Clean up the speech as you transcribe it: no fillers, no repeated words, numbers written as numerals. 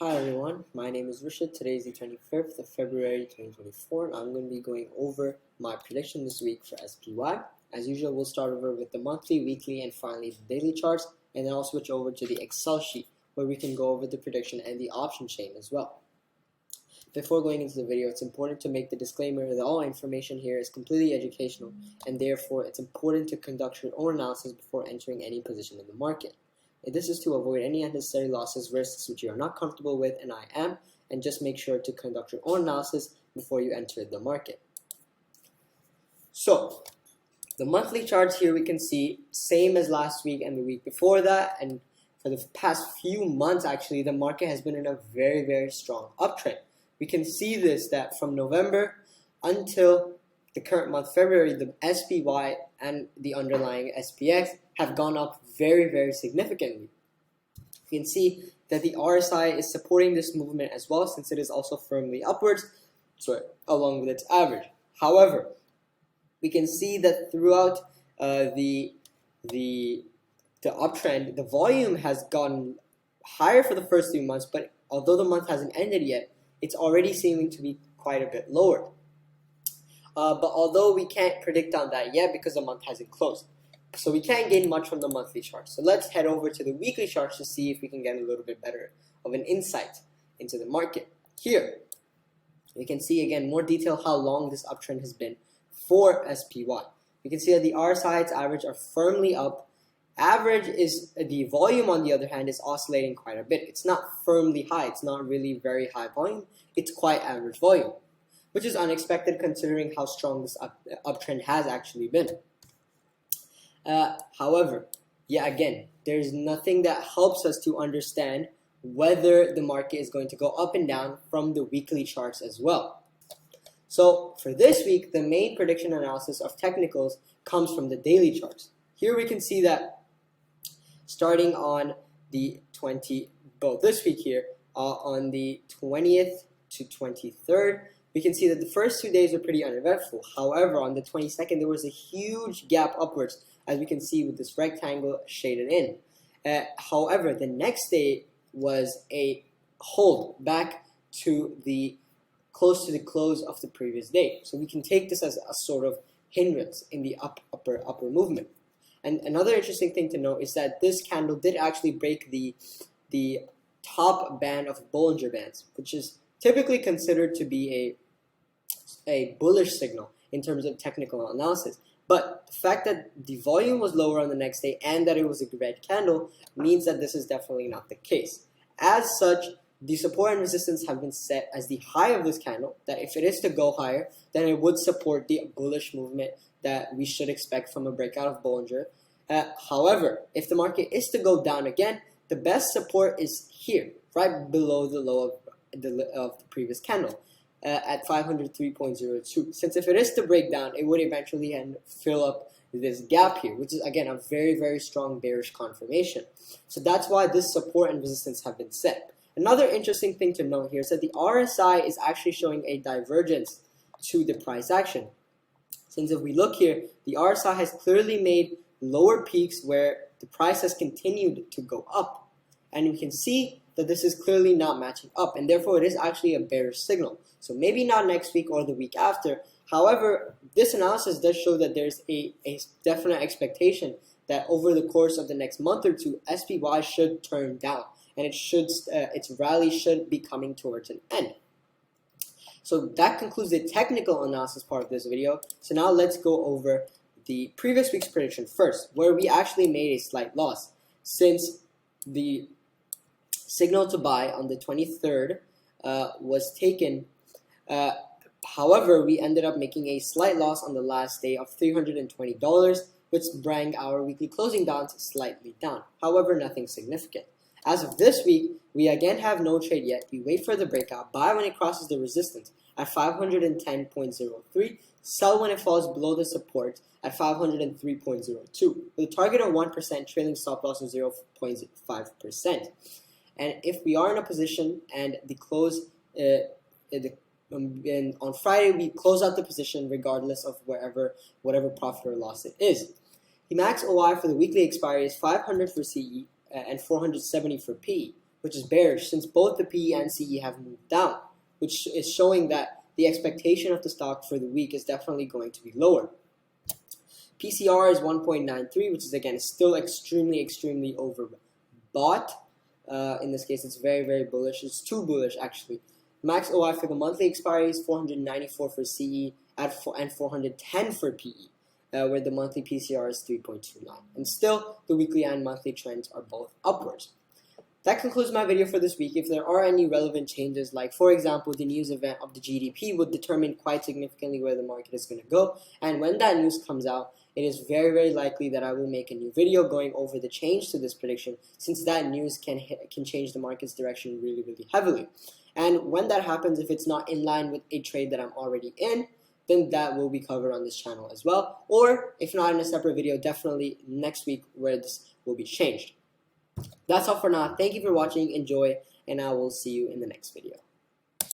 Hi everyone, my name is Rishad. Today is the 25th of February 2024 and I'm going to be going over my prediction this week for SPY. As usual, we'll start over with the monthly, weekly, and finally the daily charts, and then I'll switch over to the Excel sheet where we can go over the prediction and the option chain as well. Before going into the video, it's important to make the disclaimer that all information here is completely educational and therefore it's important to conduct your own analysis before entering any position in the market. This is to avoid any unnecessary losses, risks which you are not comfortable with, and I am, and just make sure to conduct your own analysis before you enter the market. So, the monthly charts here we can see same as last week and the week before that, and for the past few months actually the market has been in a very strong uptrend. We can see this that from November until the current month, February, the SPY and the underlying SPX have gone up very significantly. You can see that the RSI is supporting this movement as well, since it is also firmly upwards, along with its average. However, we can see that throughout the uptrend, the volume has gone higher for the first 3 months, but although the month hasn't ended yet, it's already seeming to be quite a bit lower. But although we can't predict on that yet because the month hasn't closed, so we can't gain much from the monthly chart. So let's head over to the weekly charts to see if we can get a little bit better of an insight into the market. Here, we can see again more detail how long this uptrend has been for SPY. We can see that the RSI, its average, are firmly up. Average is the volume, on the other hand, is oscillating quite a bit. It's not firmly high. It's not really very high volume. It's quite average volume, which is unexpected considering how strong this uptrend has actually been. However, again, there's nothing that helps us to understand whether the market is going to go up and down from the weekly charts as well. So for this week, the main prediction analysis of technicals comes from the daily charts. Here we can see that starting on the this week here, on the 20th to 23rd, we can see that the first 2 days were pretty uneventful. However, on the 22nd, there was a huge gap upwards, as we can see with this rectangle shaded in. However, the next day was a hold back to close to the close of the previous day. So we can take this as a sort of hindrance in the upper movement. And another interesting thing to note is that this candle did actually break the top band of Bollinger Bands, which is typically considered to be a bullish signal in terms of technical analysis. But the fact that the volume was lower on the next day and that it was a red candle means that this is definitely not the case. As such, the support and resistance have been set as the high of this candle, that if it is to go higher, then it would support the bullish movement that we should expect from a breakout of Bollinger. However, if the market is to go down again, the best support is here, right below the low of the previous candle. At 503.02. Since if it is to break down, it would eventually fill up this gap here, which is again a very strong bearish confirmation. So that's why this support and resistance have been set. Another interesting thing to note here is that the RSI is actually showing a divergence to the price action. Since if we look here, the RSI has clearly made lower peaks where the price has continued to go up. And we can see that this is clearly not matching up, and therefore it is actually a bearish signal. So maybe not next week or the week after. However, this analysis does show that there's a definite expectation that over the course of the next month or two, SPY should turn down, and its rally should be coming towards an end. So that concludes the technical analysis part of this video. So now let's go over the previous week's prediction first, where we actually made a slight loss, since the signal to buy on the 23rd was taken. However, we ended up making a slight loss on the last day of $320, which brought our weekly closing down slightly down. However, nothing significant. As of this week, we again have no trade yet. We wait for the breakout, buy when it crosses the resistance at 510.03, sell when it falls below the support at 503.02, with a target of 1%, trailing stop loss of 0.5%. And if we are in a position and the close and on Friday we close out the position regardless of whatever profit or loss it is. The max OI for the weekly expiry is 500 for CE and 470 for PE, which is bearish since both the PE and CE have moved down, which is showing that the expectation of the stock for the week is definitely going to be lower. PCR is 1.93, which is again still extremely overbought. In this case, it's very bullish. It's too bullish actually. Max OI for the monthly expiry is 494 for CE and 410 for PE, where the monthly PCR is 3.29. And still, the weekly and monthly trends are both upwards. That concludes my video for this week. If there are any relevant changes, like for example, the news event of the GDP would determine quite significantly where the market is going to go. And when that news comes out, it is very likely that I will make a new video going over the change to this prediction, since that news can change the market's direction really heavily. And when that happens, if it's not in line with a trade that I'm already in, then that will be covered on this channel as well. Or if not in a separate video, definitely next week where this will be changed. That's all for now. Thank you for watching. Enjoy, and I will see you in the next video.